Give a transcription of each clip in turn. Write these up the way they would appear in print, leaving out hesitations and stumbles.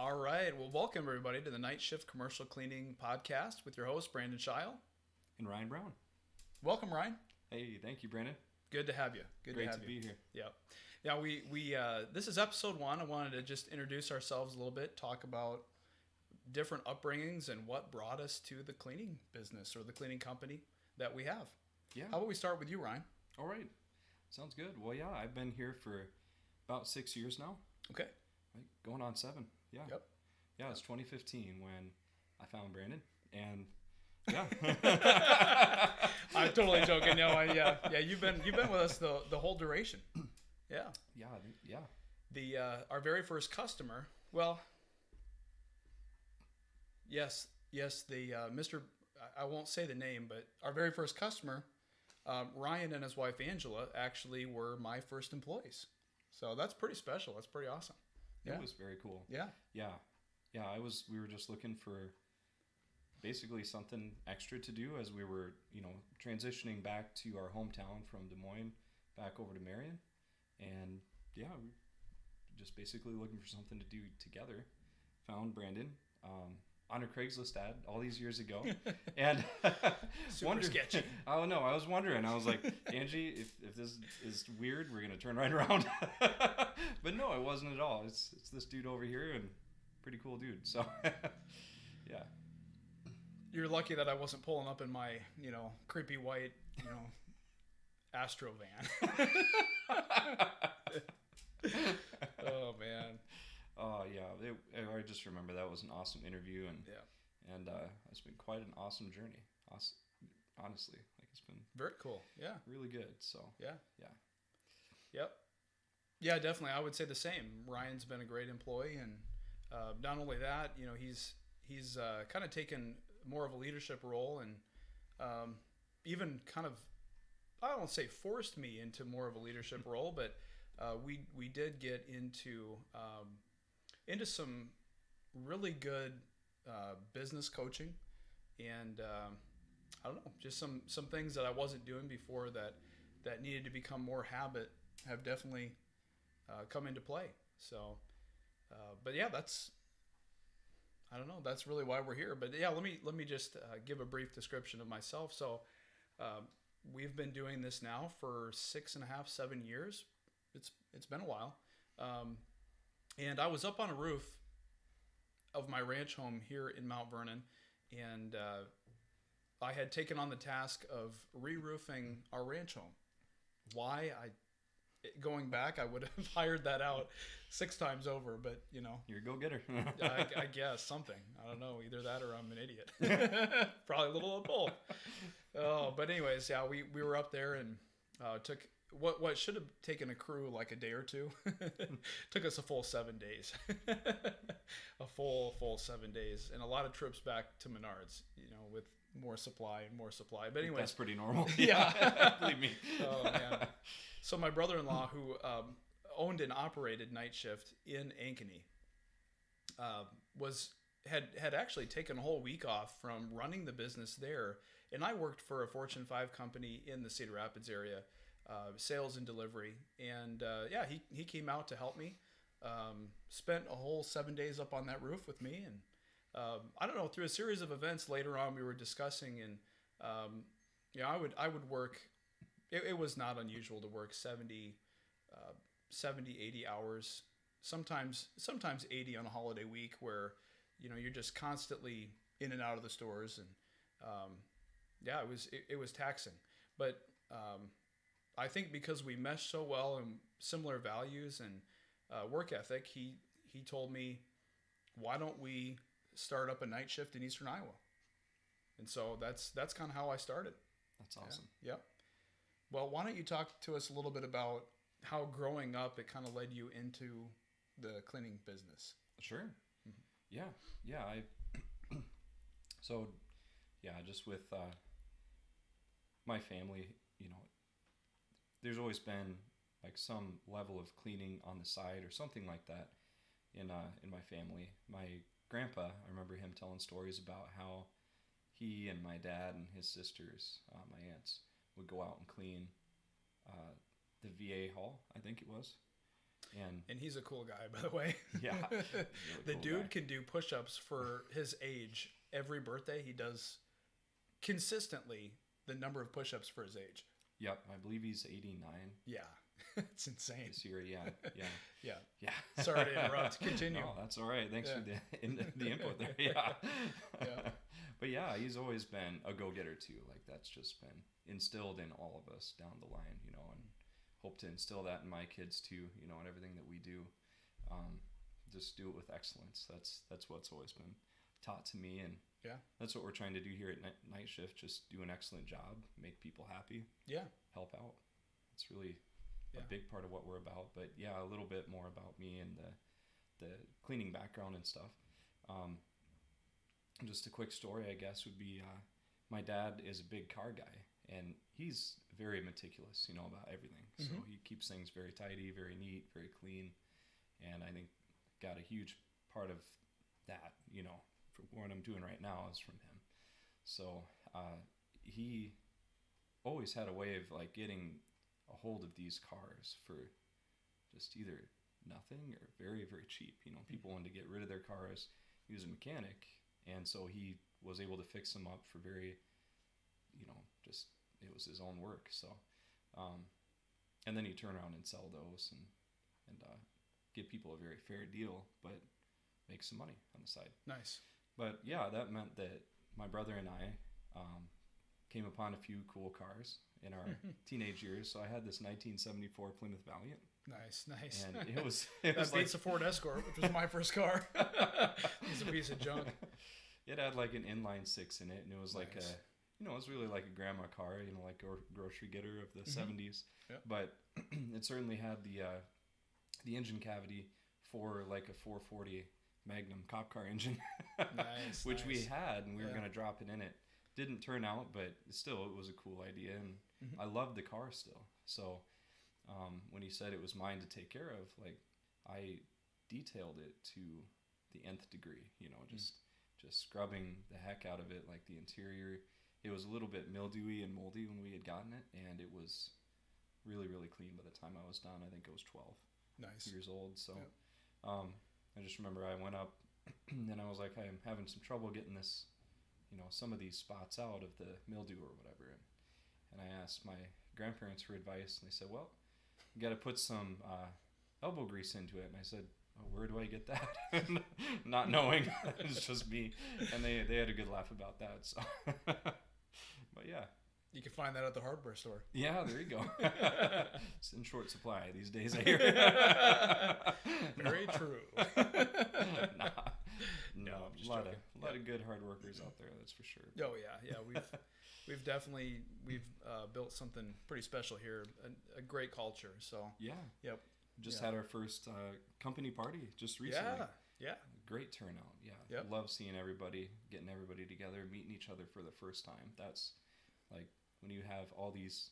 All right. Well, welcome everybody to the Night Shift Commercial Cleaning Podcast with your host, Brandon Scheil. And Ryan Brown. Welcome, Ryan. Hey, thank you, Brandon. Good to have you. Great to be here. Yeah. Yeah, we this is episode 1. I wanted to just introduce ourselves a little bit, talk about different upbringings and what brought us to the cleaning business or the cleaning company that we have. Yeah. How about we start with you, Ryan? All right. Sounds good. Well, yeah, I've been here for about 6 years now. Okay. Right, going on 7. Yeah. Yep. Yeah, it's 2015 when I found Brandon, and yeah. I'm totally joking. No, yeah. You've been with us the whole duration. Yeah. Yeah. Our very first customer. Well, yes. The Mr. I won't say the name, but our very first customer, Ryan and his wife Angela, actually were my first employees. So that's pretty special. That's pretty awesome. It Yeah. was very cool. Yeah. Yeah. We were just looking for basically something extra to do as we were, transitioning back to our hometown from Des Moines back over to Marion. And yeah, we were just basically looking for something to do together. Found Brandon on a Craigslist ad all these years ago. And Super sketchy. I don't know. I was wondering. I was like, Angie, if this is weird, we're going to turn right around. But no, it wasn't at all. It's this dude over here, and pretty cool dude. So, yeah. You're lucky that I wasn't pulling up in my, creepy white, Astro van. Oh man. Oh yeah. I just remember that was an awesome interview, and yeah. It's been quite an awesome journey. Honestly, it's been Very cool. Yeah. really good. So Yeah. yeah. Yep. Yeah, definitely. I would say the same. Ryan's been a great employee, and not only that, he's kind of taken more of a leadership role, and even kind of, I won't say forced me into more of a leadership role, but we did get into some really good business coaching, and I don't know, just some things that I wasn't doing before that needed to become more habit have definitely come into play. So, but yeah, I don't know. That's really why we're here. But yeah, let me just give a brief description of myself. So, we've been doing this now for 6.5, 7 years. It's been a while, and I was up on a roof of my ranch home here in Mount Vernon, and I had taken on the task of re-roofing our ranch home. Why? Going back, I would have hired that out 6 times over, but You're a go-getter. I guess something. I don't know. Either that or I'm an idiot. Probably a little of both. Oh, but anyways, yeah, we were up there and took what should have taken a crew like a day or two. Took us a full 7 days. A full 7 days, and a lot of trips back to Menards. With more supply. But anyways, that's pretty normal. Yeah. Believe me. Oh man. So my brother-in-law, who owned and operated Night Shift in Ankeny, had actually taken a whole week off from running the business there, and I worked for a Fortune 5 company in the Cedar Rapids area, sales and delivery, and he came out to help me. Spent a whole 7 days up on that roof with me, and I don't know, through a series of events later on we were discussing, and I would work. It was not unusual to work 70, 80 hours, sometimes 80 on a holiday week, where you're just constantly in and out of the stores, and it was taxing. But I think because we meshed so well and similar values and work ethic, he told me, why don't we start up a night shift in Eastern Iowa? And so that's kind of how I started. That's awesome. Yeah. Yep. Well, why don't you talk to us a little bit about how growing up it kind of led you into the cleaning business? Sure. Mm-hmm. Yeah. So, just with my family, there's always been like some level of cleaning on the side or something like that in my family. My grandpa, I remember him telling stories about how he and my dad and his sisters, my aunts, would go out and clean the VA hall, I think it was. And he's a cool guy, by the way. yeah, really The cool dude guy. can do push-ups for his age. Every birthday, he does consistently the number of push-ups for his age. Yep, I believe he's 89 Yeah, it's insane. this year. Yeah, Yeah. yeah. Sorry to interrupt. Continue. No, that's all right. Thanks Yeah. for the input there. Yeah. Yeah. But yeah, he's always been a go-getter too. Like that's just been instilled in all of us down the line, you know, and hope to instill that in my kids too, you know, and everything that we do. Just do it with excellence. That's what's always been taught to me, and Yeah. that's what we're trying to do here at Night Shift. Just do an excellent job, make people happy, Yeah. help out. It's really Yeah. a big part of what we're about. But yeah, a little bit more about me and the cleaning background and stuff. Just a quick story, I guess, would be my dad is a big car guy, and he's very meticulous, you know, about everything. So he keeps things very tidy, very neat, very clean, and I think got a huge part of that, you know, for what I'm doing right now is from him. So he always had a way of like getting a hold of these cars for just either nothing or very, very cheap. You know, people wanted to get rid of their cars. He was a mechanic, and so he was able to fix them up for very, you know, just it was his own work. So, and then he'd turn around and sell those and give people a very fair deal, but make some money on the side. Nice. But yeah, that meant that my brother and I came upon a few cool cars in our teenage years. So I had this 1974 Plymouth Valiant. Nice. And it was That like, beats a Ford Escort, which was my first car. It's a piece of junk. it had like an inline six in it, and it was like Nice. it was really like a grandma car, you know, like a grocery getter of the 70s. Yep. But it certainly had the engine cavity for like a 440 Magnum cop car engine, Nice. which we nice. had, and we were Yeah. going to drop it in it. Didn't turn out, but still, it was a cool idea, and I loved the car still. So when he said it was mine to take care of, like I detailed it to the nth degree, you know, just scrubbing the heck out of it, like the interior. It was a little bit mildewy and moldy when we had gotten it, and it was really, really clean by the time I was done. I think I was 12 Nice. years old. So Yep. I just remember I went up and I was like, I'm having some trouble getting this, you know, some of these spots out of the mildew or whatever. And I asked my grandparents for advice, and they said, well, you got to put some elbow grease into it. And I said, oh, where do I get that? Not knowing. It's just me. And they had a good laugh about that. So, but yeah. You can find that at the hardware store. Yeah, there you go. It's in short supply these days, I hear. Very true. Nah. No, No, I'm just a lot joking. of good hard workers out there, that's for sure. Oh yeah. We've definitely built something pretty special here. A great culture. So Yeah. Yep. Just Yeah. had our first company party just recently. yeah. Great turnout. Yeah. Yep. Love seeing everybody, getting everybody together, meeting each other for the first time. That's like when you have all these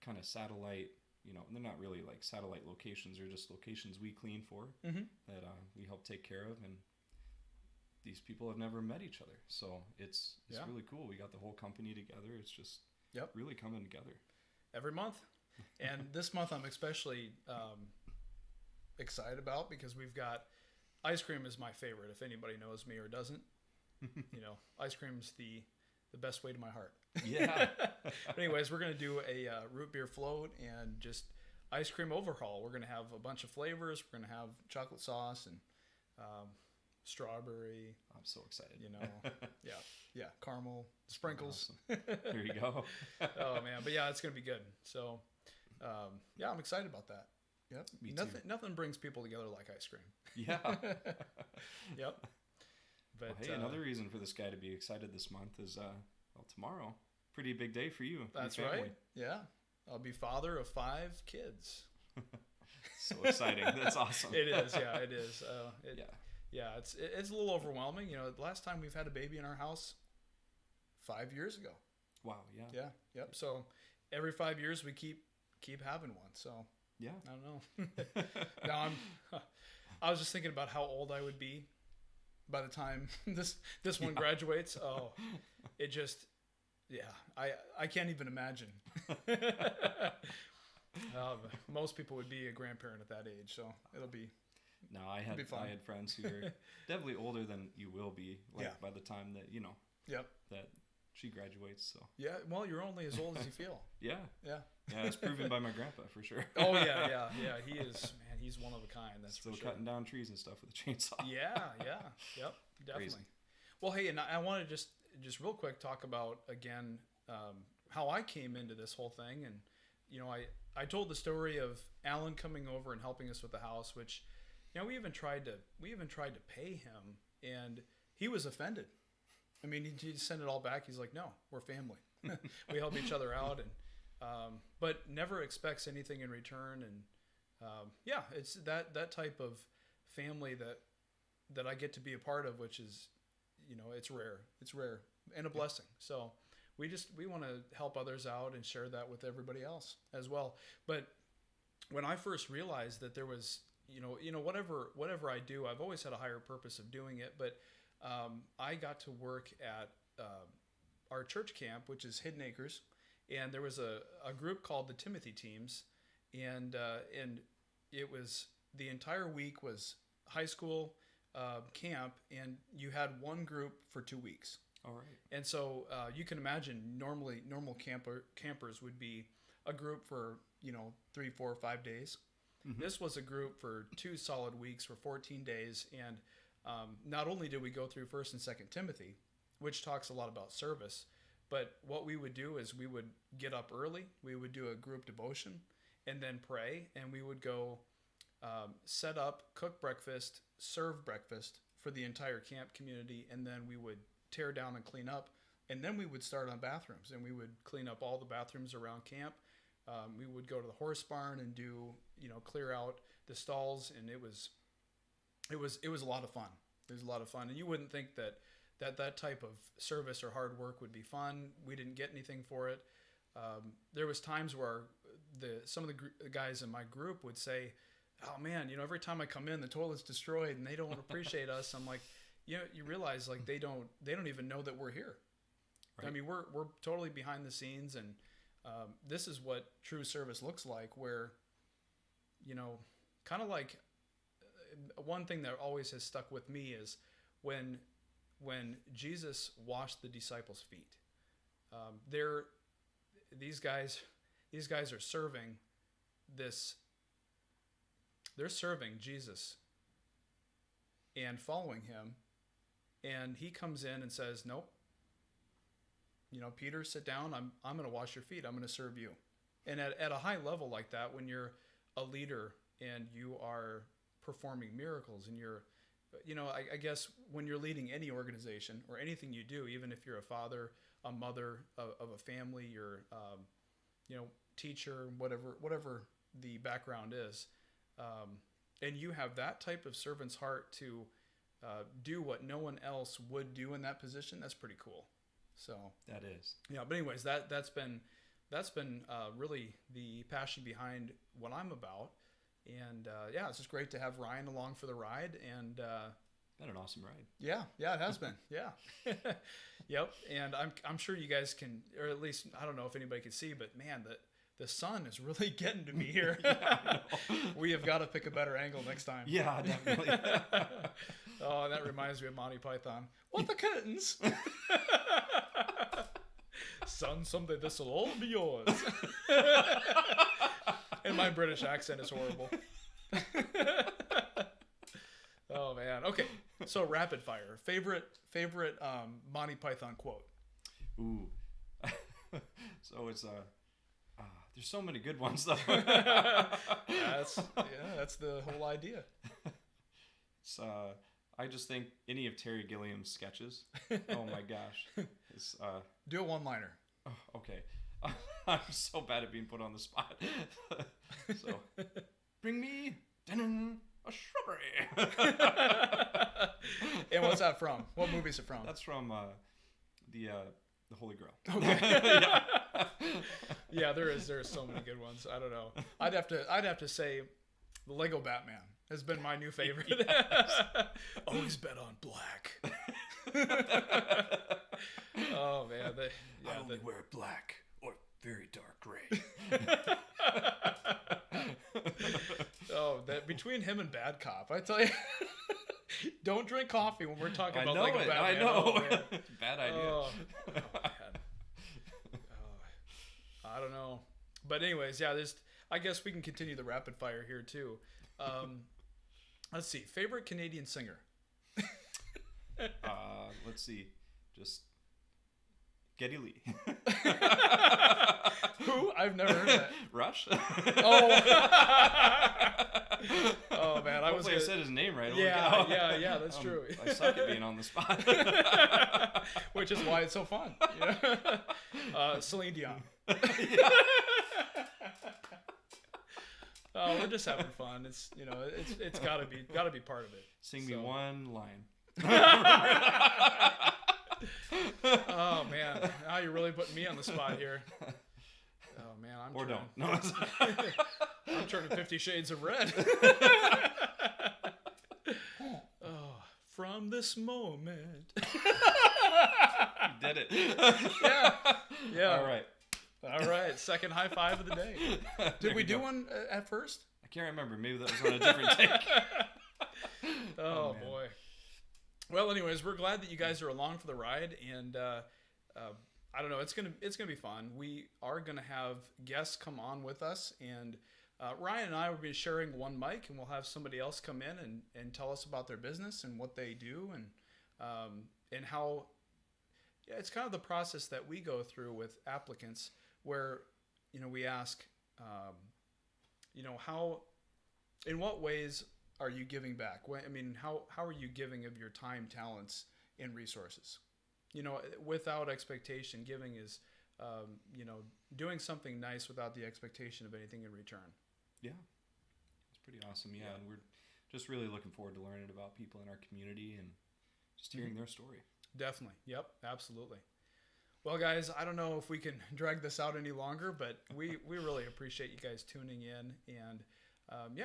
kind of satellite, you know, they're not really like satellite locations, they're just locations we clean for that we help take care of, and these people have never met each other. So it's Yeah. really cool. We got the whole company together. It's just Yep. really coming together. Every month. And this month I'm especially excited about because we've got ice cream is my favorite. If anybody knows me or doesn't, you know, ice cream's the best way to my heart. Yeah. But anyways, we're going to do a root beer float and just ice cream overhaul. We're going to have a bunch of flavors. We're going to have chocolate sauce and strawberry, I'm so excited. you know, yeah, caramel, sprinkles. Awesome. There you go. Oh man, but yeah, it's going to be good. So yeah, I'm excited about that. Yep. Me too. Nothing brings people together like ice cream. Yeah. Yep. But Well, hey, another reason for this guy to be excited this month is tomorrow. Pretty big day for you. and your that's family. right. Yeah. I'll be father of 5 kids. So exciting. That's awesome. It is. Yeah, it is. Yeah. Yeah, it's a little overwhelming. You know, the last time we've had a baby in our house 5 years ago. Wow. Yeah. Yeah. Yep. So every 5 years we keep having one. So Yeah. I don't know. Now I was just thinking about how old I would be by the time this one graduates. Oh, it just, yeah, I can't even imagine. Most people would be a grandparent at that age, so it'll be. No, I had friends who are definitely older than you will be, by the time that Yep. that she graduates. So yeah, well, you're only as old as you feel. Yeah, it's proven by my grandpa for sure. Oh yeah. He is, man. He's one of a kind. That's still for sure. cutting down trees and stuff with a chainsaw. Yep, definitely. Crazy. Well, hey, and I want to just real quick talk about again how I came into this whole thing, and I told the story of Alan coming over and helping us with the house, which we even tried to pay him, and he was offended. I mean, he sent it all back. He's like, "No, we're family. We help each other out," and but never expects anything in return. And it's that type of family that I get to be a part of, which is, it's rare. It's rare and a blessing. So we want to help others out and share that with everybody else as well. But when I first realized that there was, whatever I do, I've always had a higher purpose of doing it. But I got to work at our church camp, which is Hidden Acres, and there was a group called the Timothy Teams, and it was the entire week was high school camp, and you had one group for 2 weeks. All right. And so you can imagine normal campers would be a group for 3, 4, 5 days. Mm-hmm. This was a group for 2 solid weeks for 14 days, and not only did we go through 1st and 2nd Timothy, which talks a lot about service, but what we would do is we would get up early, we would do a group devotion, and then pray, and we would go set up, cook breakfast, serve breakfast for the entire camp community, and then we would tear down and clean up, and then we would start on bathrooms, and we would clean up all the bathrooms around camp. We would go to the horse barn and do clear out the stalls, and it was a lot of fun. It was a lot of fun, and you wouldn't think that type of service or hard work would be fun. We didn't get anything for it. There was times where some of the guys in my group would say, "Oh man, every time I come in, the toilet's destroyed, and they don't appreciate us." I'm like, you realize like they don't even know that we're here. Right. I mean, we're totally behind the scenes, and this is what true service looks like, where kind of like one thing that always has stuck with me is when Jesus washed the disciples' feet. These guys are serving this. They're serving Jesus and following him, and he comes in and says, "Nope. Peter, sit down. I'm going to wash your feet. I'm going to serve you." And at a high level like that, when you're a leader and you are performing miracles, and you're, I guess when you're leading any organization or anything you do, even if you're a father, a mother of a family, you're, teacher, whatever the background is, and you have that type of servant's heart to do what no one else would do in that position, that's pretty cool. So that is. Yeah, but anyways, that's been really the passion behind what I'm about. And it's just great to have Ryan along for the ride, and been an awesome ride. Yeah, it has been. Yeah, yep. And I'm sure you guys can, or at least I don't know if anybody can see, but man, the sun is really getting to me here. Yeah, we have got to pick a better angle next time. Yeah, definitely. Oh, and that reminds me of Monty Python. What the curtains? Son, someday this will all be yours. And my British accent is horrible. Oh man. Okay. So rapid fire. Favorite Monty Python quote. Ooh. So it's there's so many good ones though. That's the whole idea. It's I just think any of Terry Gilliam's sketches. Oh my gosh. It's do a one-liner. Oh, okay. I'm so bad at being put on the spot. So, bring me a shrubbery. And what's that from? What movie is it from? That's from the Holy Grail. Okay. Yeah, there's so many good ones. I don't know. I'd have to say, the Lego Batman has been my new favorite. Yes. Always bet on black. Oh man, I only wear black or very dark gray. Oh, that between him and Bad Cop, I tell you, don't drink coffee when we're talking about like a Batman. I know. Oh, man. Bad idea. Oh, man. Oh, I don't know. But anyways, yeah, I guess we can continue the rapid fire here too. Let's see. Favorite Canadian singer? Let's see. Just Geddy Lee. Who? I've never heard that. Rush? Oh. Oh man, I Hopefully I said his name right. Yeah, that's true. I suck at being on the spot. Which is why it's so fun. Celine Dion. Oh, we're just having fun. It's it's gotta be part of it. Sing me one line. Oh man, now you're really putting me on the spot here. Oh man, I'm turning 50 Shades of Red. Oh, from this moment. You did it. Yeah. All right. Second high five of the day. Did we do one at first? I can't remember. Maybe that was on a different take. Oh boy. Well, anyways, we're glad that you guys are along for the ride, and I don't know, it's gonna be fun. We are gonna have guests come on with us, and Ryan and I will be sharing one mic, and we'll have somebody else come in and tell us about their business and what they do, and how. Yeah, it's kind of the process that we go through with applicants, where we ask, how, in what ways are you giving back? I mean, how are you giving of your time, talents, and resources? Without expectation. Giving is, doing something nice without the expectation of anything in return. Yeah, it's pretty awesome. Yeah, and we're just really looking forward to learning about people in our community and just hearing their story. Definitely. Yep, absolutely. Well, guys, I don't know if we can drag this out any longer, but we really appreciate you guys tuning in. And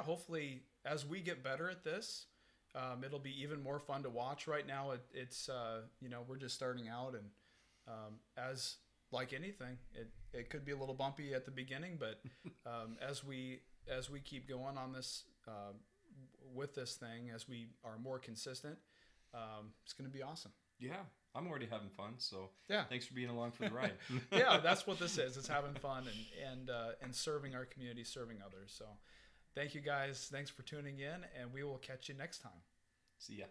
hopefully as we get better at this, it'll be even more fun to watch. Right now, it's we're just starting out, and as like anything, it could be a little bumpy at the beginning, but as we keep going on this with this thing, as we are more consistent, it's going to be awesome. Yeah, I'm already having fun, so yeah. Thanks for being along for the ride. Yeah, that's what this is. It's having fun and serving our community, serving others. So thank you guys. Thanks for tuning in, and we will catch you next time. See ya.